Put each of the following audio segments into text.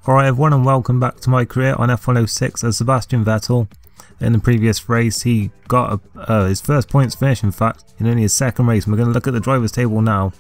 Alright everyone, and welcome back to my career on F106 as Sebastian Vettel. In the previous race he got his first points finish, in fact, in only his second race. And we're going to look at the drivers table now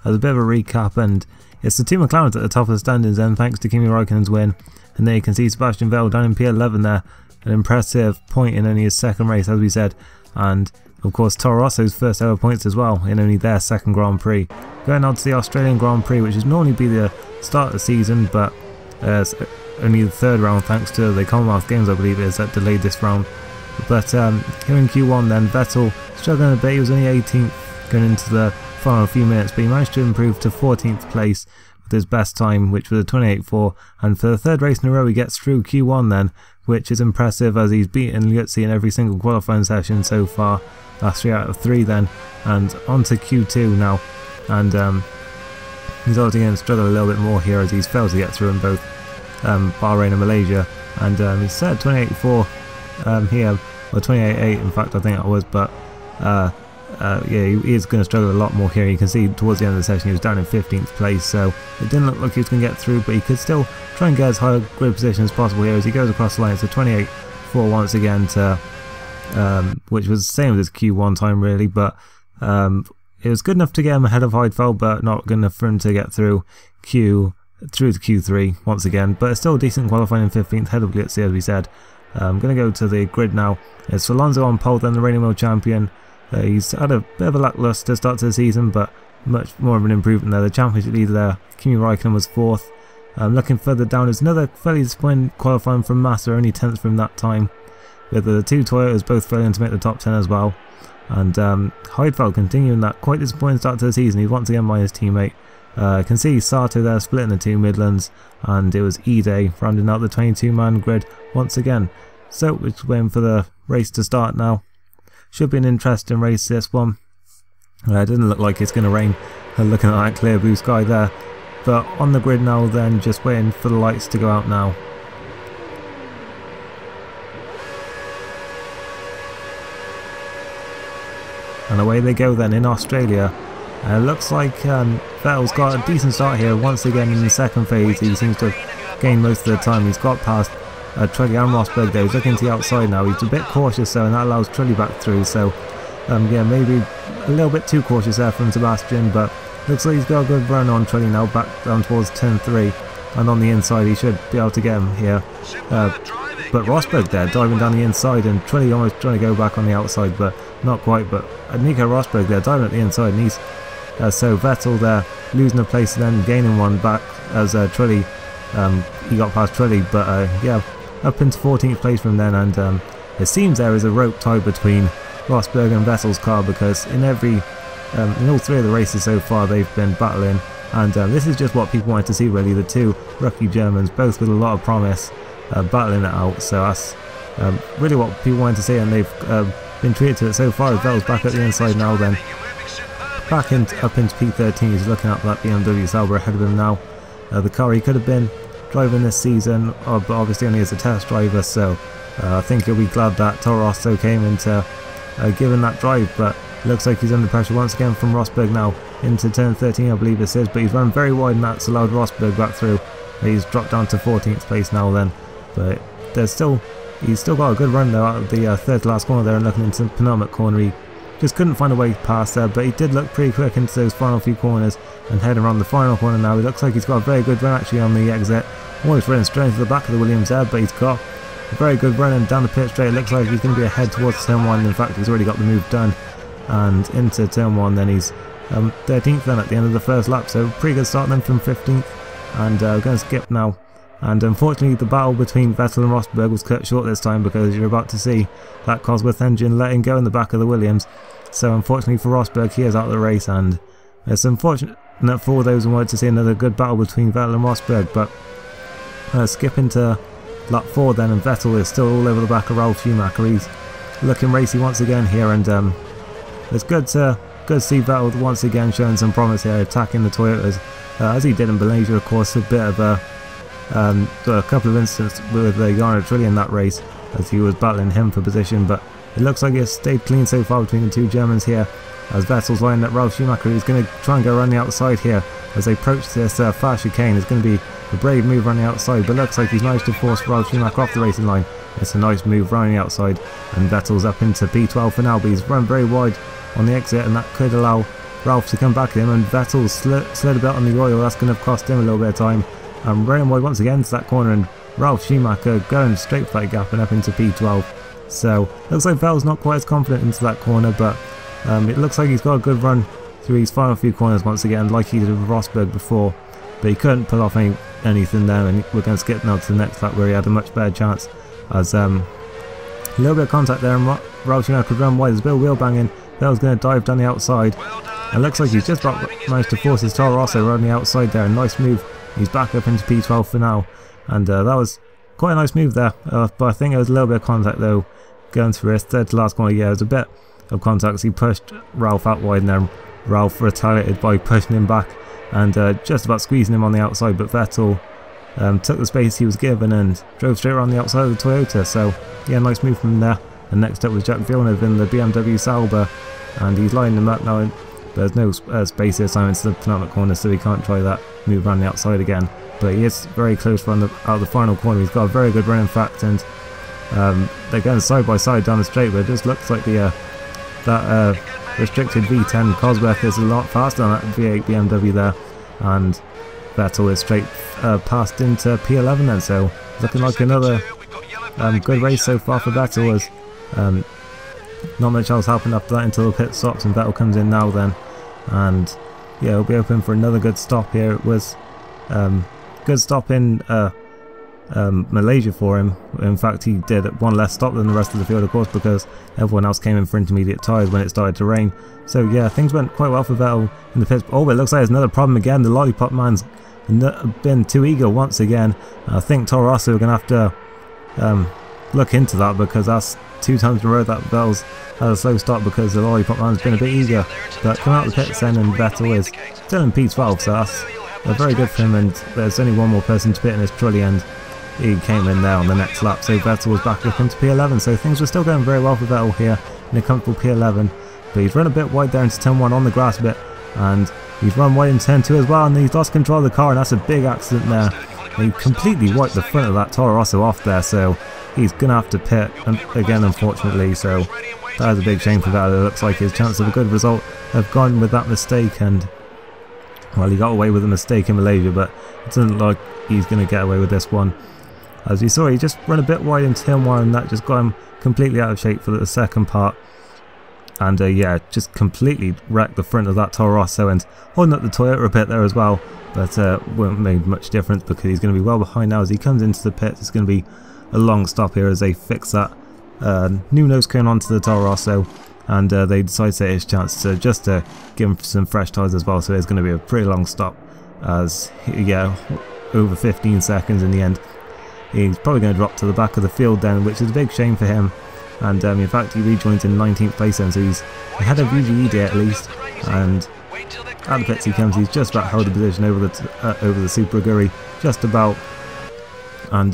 as a bit of a recap, and it's the two McLarens at the top of the standings then, thanks to Kimi Raikkonen's win. And there you can see Sebastian Vettel down in P11 there, an impressive point in only his second race as we said. And of course Toro Rosso's first ever points as well in only their second Grand Prix. Going on to the Australian Grand Prix, which is normally be the start of the season, but it's only the third round thanks to the Commonwealth Games, I believe it is, that delayed this round. But here in Q1 then, Vettel struggling a bit. He was only 18th going into the final few minutes, but he managed to improve to 14th place with his best time, which was a 28.4, and for the third race in a row he gets through Q1 then, which is impressive as he's beaten Liuzzi in every single qualifying session so far. That's 3 out of 3 then, and on to Q2 now. And he's obviously going to struggle a little bit more here as he's failed to get through in both Bahrain and Malaysia. And he said 28.4 here, or 28.8 in fact I think it was, but yeah, he is going to struggle a lot more here. You can see towards the end of the session he was down in 15th place, so it didn't look like he was going to get through, but he could still try and get as high a grid position as possible here as he goes across the line. So 28.4 once again to which was the same as his Q1 time really, but it was good enough to get him ahead of Heidfeld, but not good enough for him to get through to Q3 once again. But it's still decent qualifying in 15th, head of Liuzzi as we said. I'm going to go to the grid now. It's Alonso on pole, then the reigning world champion. He's had a bit of a lacklustre start to the season, but much more of an improvement there. The championship leader there, Kimi Raikkonen, was 4th. Looking further down, there's another fairly disappointing qualifying from Massa, only 10th from that time, with the two Toyotas both failing to make the top 10 as well. And Heidfeld continuing that quite disappointing start to the season. He's once again by his teammate. Can see Sato there splitting the two Midlands, and it was E-Day rounding out the 22-man grid once again. So we're just waiting for the race to start now. Should be an interesting race, this one. It doesn't look like it's going to rain, looking at that clear blue sky there. But on the grid now then, just waiting for the lights to go out now. And away they go then in Australia. Looks like Vettel's got a decent start here once again in the second phase. He seems to have gained most of the time. He's got past Trulli and Rosberg there. He's looking to the outside now. He's a bit cautious though, and that allows Trulli back through. So yeah, maybe a little bit too cautious there from Sebastian, but looks like he's got a good run on Trulli now, back down towards turn 3. And on the inside he should be able to get him here. But Rosberg there diving down the inside, and Trulli almost trying to go back on the outside, but not quite. But Nico Rosberg there diving at the inside, and he's so Vettel there losing a place and then gaining one back as Trulli, he got past Trulli, but yeah, up into 14th place from then. And it seems there is a rope tie between Rosberg and Vettel's car, because in all 3 of the races so far they've been battling, and this is just what people wanted to see really, the two rookie Germans, both with a lot of promise, battling it out. So that's really what people wanted to see, and they've been treated to it so far. Vettel's back at the inside now then, up into P13. He's looking at that BMW Sauber ahead of him now. The car he could have been driving this season, but obviously only as a test driver, so I think he'll be glad that Toro Rosso came into giving that drive. But it looks like he's under pressure once again from Rosberg now into turn 13 I believe this is, but he's run very wide and that's allowed Rosberg back through. He's dropped down to 14th place now then, but he's still got a good run though out of the third to last corner there, and looking into the penultimate corner he just couldn't find a way past there, but he did look pretty quick into those final few corners and heading around the final corner now. He looks like he's got a very good run actually on the exit. Almost running straight into the back of the Williams there, but he's got a very good run, and down the pit straight it looks like he's going to be ahead towards turn 1. In fact he's already got the move done, and into turn 1 then he's 13th then at the end of the first lap, so pretty good start then from 15th. And we're going to skip now, and unfortunately the battle between Vettel and Rosberg was cut short this time, because you're about to see that Cosworth engine letting go in the back of the Williams. So unfortunately for Rosberg, he is out of the race, and it's unfortunate for all those who wanted to see another good battle between Vettel and Rosberg. But skipping to lap 4 then, and Vettel is still all over the back of Ralf Schumacher. He's looking racy once again here, and it's good to see Vettel once again showing some promise here, attacking the Toyotas as he did in Malaysia. Of course, a bit of a couple of incidents with Jarno Trulli in that race as he was battling him for position, but it looks like it's stayed clean so far between the two Germans here, as Vettel's lining up Ralf Schumacher. He's going to try and go around the outside here as they approach this fast chicane. It's going to be A brave move running outside, but looks like he's managed to force Ralph Schumacher off the racing line. It's a nice move running outside, and Vettel's up into P12 for now, but he's run very wide on the exit, and that could allow Ralph to come back at him, and Vettel slid a bit on the oil. That's going to have cost him a little bit of time. And running wide once again to that corner, and Ralph Schumacher going straight for that gap and up into P12. So looks like Vettel's not quite as confident into that corner, but it looks like he's got a good run through his final few corners once again, like he did with Rosberg before. But he couldn't pull off anything there, and we're going to skip now to the next lap where he had a much better chance. As a little bit of contact there, and Ralph Schumacher could run wide. There's a bit of wheel banging. Vettel's going to dive down the outside. And looks like he's just about managed to force his Toro Rosso around the outside there. A nice move. He's back up into P12 for now. And that was quite a nice move there. But I think there was a little bit of contact though going through his third to last corner. Yeah, there was a bit of contact as he pushed Ralph out wide, and then Ralph retaliated by pushing him back and just about squeezing him on the outside. But Vettel took the space he was given and drove straight around the outside of the Toyota. So yeah, nice move from there. And next up was Jack Villeneuve in the BMW Sauber, and he's lining them up now. There's no space this time into the penultimate corner, so he can't try that move around the outside again. But he is very close from out of the final corner. He's got a very good run in fact, and they're going side by side down the straight, but it just looks like the that restricted V10 Cosworth is a lot faster than that V8 BMW there, and Vettel is straight passed into P11 then. So looking like another good race so far for Vettel, as not much else happened after that until the pit stops, and Vettel comes in now then, and yeah, he'll be open for another good stop here. It was good stop in Malaysia for him. In fact, he did one less stop than the rest of the field, of course, because everyone else came in for intermediate tyres when it started to rain. So yeah, things went quite well for Vettel in the pits. Oh, but it looks like there's another problem again. The Lollipop Man's been too eager once again. I think Toro Rosso are going to have to look into that, because that's 2 times in a row that Vettel's had a slow start because the Lollipop Man's been a bit eager. But coming out of the pits then, and Vettel is still in P12, so that's very good for him, and there's only one more person to pit in his trolley, and he came in there on the next lap, so Vettel was back up into P11. So things were still going very well for Vettel here in a comfortable P11, but he's run a bit wide there into turn 1 on the grass a bit, and he's run wide in turn 2 as well, and he's lost control of the car, and that's a big accident there. He completely wiped the front of that Toro Rosso off there, so he's going to have to pit again, unfortunately. So that is a big shame for Vettel. It looks like his chance of a good result have gone with that mistake, and well, he got away with a mistake in Malaysia, but it doesn't look like he's going to get away with this one. As we saw, he just ran a bit wide in turn 1, and that just got him completely out of shape for the second part. And yeah, just completely wrecked the front of that Toro Rosso, and holding up the Toyota a bit there as well. But won't make much difference, because he's going to be well behind now as he comes into the pits. It's going to be a long stop here as they fix that new nose cone onto the Toro Rosso, and they decide to take his chance to just to give him some fresh tyres as well. So it's going to be a pretty long stop, as yeah, over 15 seconds in the end. He's probably going to drop to the back of the field then, which is a big shame for him. And in fact, he rejoins in 19th place then, so he's ahead of UGE at least. And at the pits he comes. He's just about held the position over the Super Aguri, just about. And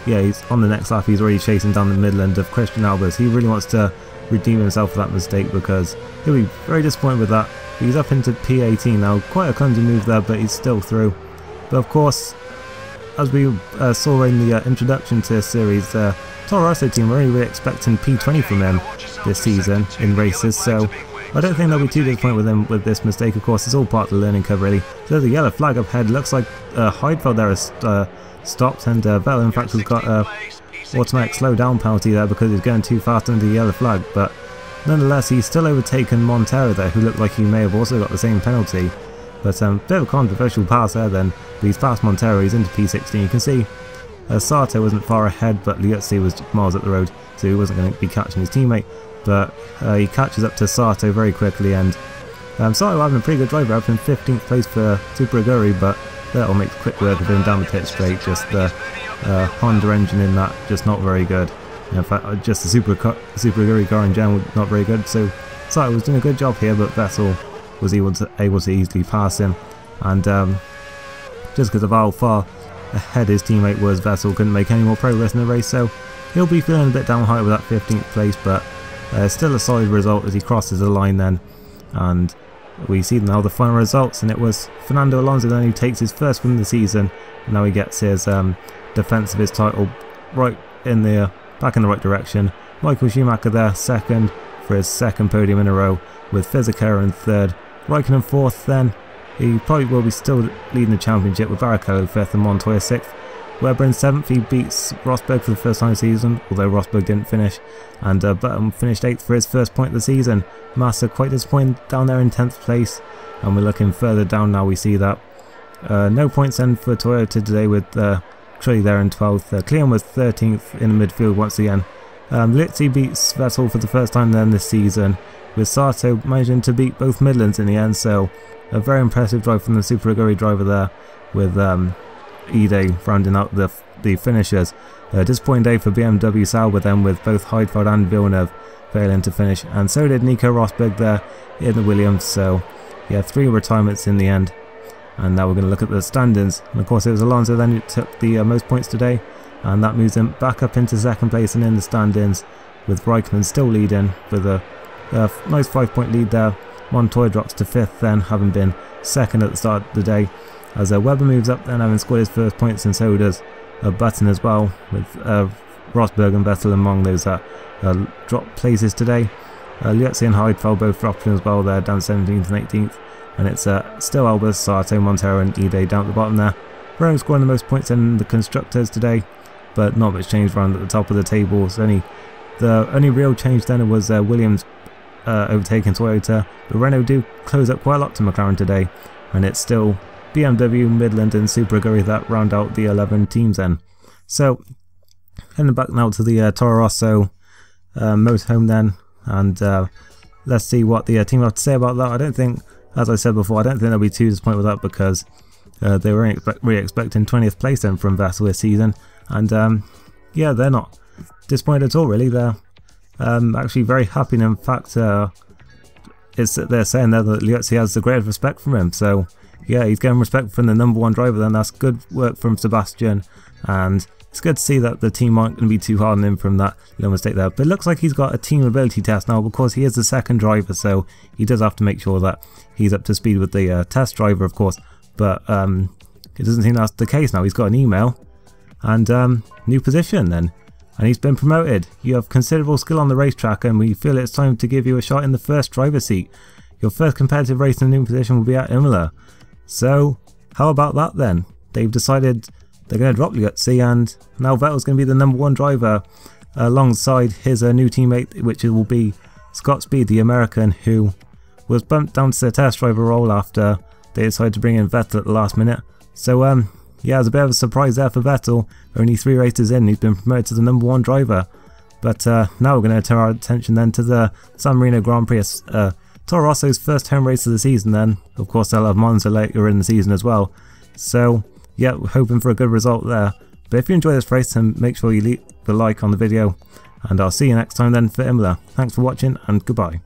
yeah, he's on the next lap. He's already chasing down the middle end of Christian Albers. He really wants to redeem himself for that mistake, because he'll be very disappointed with that. He's up into P18 now. Quite a clumsy move there, but he's still through. But of course, as we saw in the introduction to this series, the Toro Rosso team were only really expecting P20 from him this season in races, so I don't think they'll be too disappointed with him with this mistake. Of course, it's all part of the learning curve really. So there's a yellow flag up ahead. Looks like Heidfeld there has stopped, and Vettel in fact has got a automatic slow down penalty there because he's going too fast under the yellow flag. But nonetheless, he's still overtaken Montero there, who looked like he may have also got the same penalty. But bit of a controversial pass there then. But he's past Montero, he's into P16. You can see Sato wasn't far ahead, but Liuzzi was miles up the road, so he wasn't going to be catching his teammate. But he catches up to Sato very quickly, and Sato having a pretty good drive up in 15th place for Super Aguri, but that'll make quick work of him down the pit straight. Just the Honda engine in that, just not very good. In fact, just the Super Aguri car in general, not very good. So Sato was doing a good job here, but Vettel was able to easily pass him, and just because of how far ahead his teammate was, Vettel couldn't make any more progress in the race, so he'll be feeling a bit down high with that 15th place, but still a solid result as he crosses the line then. And we see now the final results, and it was Fernando Alonso then who takes his first win of the season. Now he gets his defence of his title right in the back in the right direction. Michael Schumacher there second for his second podium in a row, with Vettel Career in third. Raikkonen fourth then. He probably will be still leading the championship, with Barrichello fifth and Montoya sixth. Webber in seventh. He beats Rosberg for the first time this season, although Rosberg didn't finish, and Button finished eighth for his first point of the season. Massa quite disappointed down there in 10th place, and we're looking further down now. We see that no points then for Toyota today, with Trulli there in 12th. Cleon was 13th in the midfield once again. Lizzi beats Vettel for the first time then this season, with Sato managing to beat both Midlands in the end, so a very impressive drive from the Super Aguri driver there, with Ide rounding out the finishers. Disappointing day for BMW Sauber then, with both Heidfeld and Villeneuve failing to finish, and so did Nico Rosberg there in the Williams. So yeah, 3 retirements in the end. And now we're going to look at the standings, and of course it was Alonso then who took the most points today, and that moves him back up into second place and in the standings, with Raikkonen still leading with a nice 5-point lead there. Montoya drops to 5th then, having been second at the start of the day, as Webber moves up then, having scored his first points, and so does Button as well, with Rosberg and Vettel among those that dropped places today. Liuzzi and Heidfeld both dropping as well there, down 17th and 18th, and it's still Albers, Sato, Montero and Ide down at the bottom there. Renault scoring the most points in the constructors today, but not much change around at the top of the table. So the only real change then was Williams overtaking Toyota, but Renault do close up quite a lot to McLaren today, and it's still BMW, Midland and Super Aguri that round out the 11 teams then. So heading back now to the Toro Rosso motorhome then, and let's see what the team have to say about that. I don't think, as I said before, I don't think they'll be too disappointed with that, because they were really expecting 20th place then from Vettel this season, and yeah, they're not disappointed at all really. They're actually very happy, and in fact they're saying there that Liuzzi has the greatest respect from him. So yeah, he's getting respect from the #1 driver then. That's good work from Sebastian, and it's good to see that the team aren't going to be too hard on him from that little mistake there. But it looks like he's got a team ability test now, because he is the second driver, so he does have to make sure that he's up to speed with the test driver, of course. But it doesn't seem that's the case now. He's got an email and new position then, and he's been promoted. You have considerable skill on the racetrack, and we feel it's time to give you a shot in the first driver's seat. Your first competitive race in the new position will be at Imola. So how about that then? They've decided they're going to drop Liuzzi, and now Vettel's going to be the #1 driver alongside his new teammate, which will be Scott Speed, the American, who was bumped down to the test driver role after they decided to bring in Vettel at the last minute. So yeah, it's a bit of a surprise there for Vettel. Only 3 races in, he's been promoted to the #1 driver. But now we're going to turn our attention then to the San Marino Grand Prix, Toro Rosso's first home race of the season then. Of course they'll have Monza later in the season as well. So yeah, we're hoping for a good result there. But if you enjoy this race, then make sure you leave a like on the video, and I'll see you next time then for Imola. Thanks for watching, and goodbye.